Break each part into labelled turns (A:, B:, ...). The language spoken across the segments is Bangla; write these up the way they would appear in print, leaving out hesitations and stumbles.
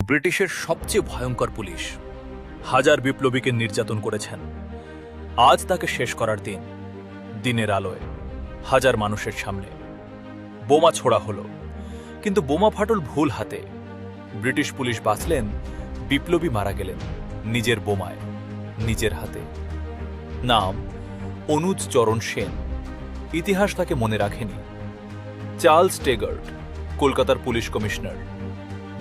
A: ব্রিটিশের সবচেয়ে ভয়ঙ্কর পুলিশ হাজার বিপ্লবীকে নির্যাতন করেছেন। আজ তাকে শেষ করার দিন। দিনের আলোয় হাজার মানুষের সামনে বোমা ছোড়া হলো, কিন্তু বোমা ফাটল ভুল হাতে। ব্রিটিশ পুলিশ বাঁচলেন, বিপ্লবী মারা গেলেন নিজের বোমায়, নিজের হাতে। নাম অনুজ চরণ সেন। ইতিহাস তাকে মনে রাখেনি। চার্লস টেগার্ট, কলকাতার পুলিশ কমিশনার,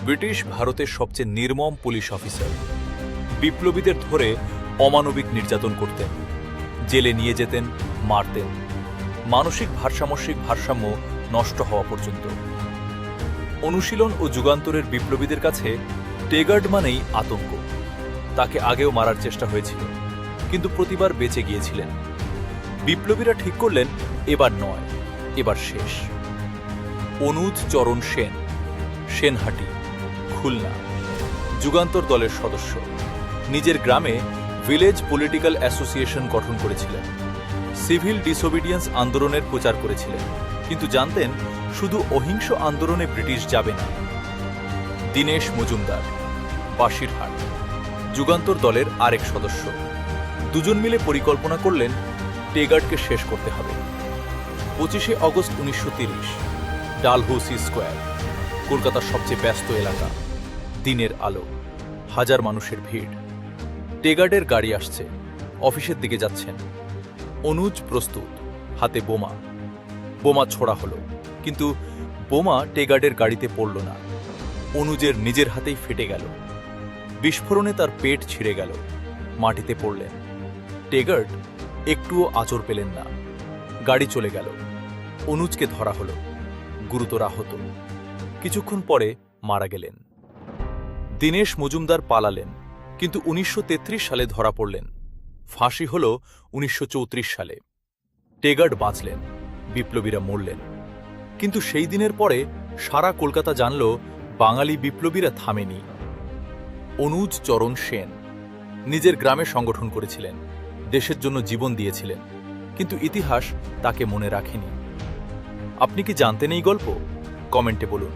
A: ব্রিটিশ ভারতের সবচেয়ে নির্মম পুলিশ অফিসার। বিপ্লবীদের ধরে অমানবিক নির্যাতন করতেন, জেলে নিয়ে যেতেন, মারতেন, মানসিক ভারসাম্য নষ্ট হওয়া পর্যন্ত। অনুশীলন ও যুগান্তরের বিপ্লবীদের কাছে টেগার্ট মানেই আতঙ্ক। তাকে আগেও মারার চেষ্টা হয়েছিল, কিন্তু প্রতিবার বেঁচে গিয়েছিলেন। বিপ্লবীরা ঠিক করলেন এবার নয়, এবার শেষ। অনুজ চরণ সেন, সেনহাটি, খুলনা, যুগান্তর দলের সদস্য। নিজের গ্রামে ভিলেজ পলিটিক্যাল অ্যাসোসিয়েশন গঠন করেছিলেন। সিভিল ডিসোবিডিয়েন্স আন্দোলনের প্রচার করেছিলেন, কিন্তু জানতেন শুধু অহিংস আন্দোলনে ব্রিটিশ যাবে না। দীনেশ মজুমদার, বাসিরহাট, যুগান্তর দলের আরেক সদস্য। দুজন মিলে পরিকল্পনা করলেন টেগার্টকে শেষ করতে হবে। 25শে অগস্ট 1930, ডালহৌসি স্কোয়ার, কলকাতার সবচেয়ে ব্যস্ত এলাকা। দিনের আলো, হাজার মানুষের ভিড়। টেগার্টের গাড়ি আসছে, অফিসের দিকে যাচ্ছেন। অনুজ প্রস্তুত, হাতে বোমা। বোমা ছোড়া হলো, কিন্তু বোমা টেগার্টের গাড়িতে পড়ল না। অনুজের নিজের হাতেই ফেটে গেল। বিস্ফোরণে তার পেট ছিঁড়ে গেল, মাটিতে পড়লেন। টেগার্ট একটুও আঁচড় পেলেন না। গাড়ি চলে গেল। অনুজকে ধরা হলো, গুরুতর আহত। কিছুক্ষণ পরে মারা গেলেন। দীনেশ মজুমদার পালালেন, কিন্তু 1933 সালে ধরা পড়লেন। ফাঁসি হল 1934 সালে। টেগার্ট বাঁচলেন, বিপ্লবীরা মরলেন। কিন্তু সেই দিনের পরে সারা কলকাতা জানল বাঙালি বিপ্লবীরা থামেনি। অনুজ চরণ সেন নিজের গ্রামে সংগঠন করেছিলেন, দেশের জন্য জীবন দিয়েছিলেন, কিন্তু ইতিহাস তাকে মনে রাখেনি। আপনি কি জানতেন এই গল্প? কমেন্টে বলুন।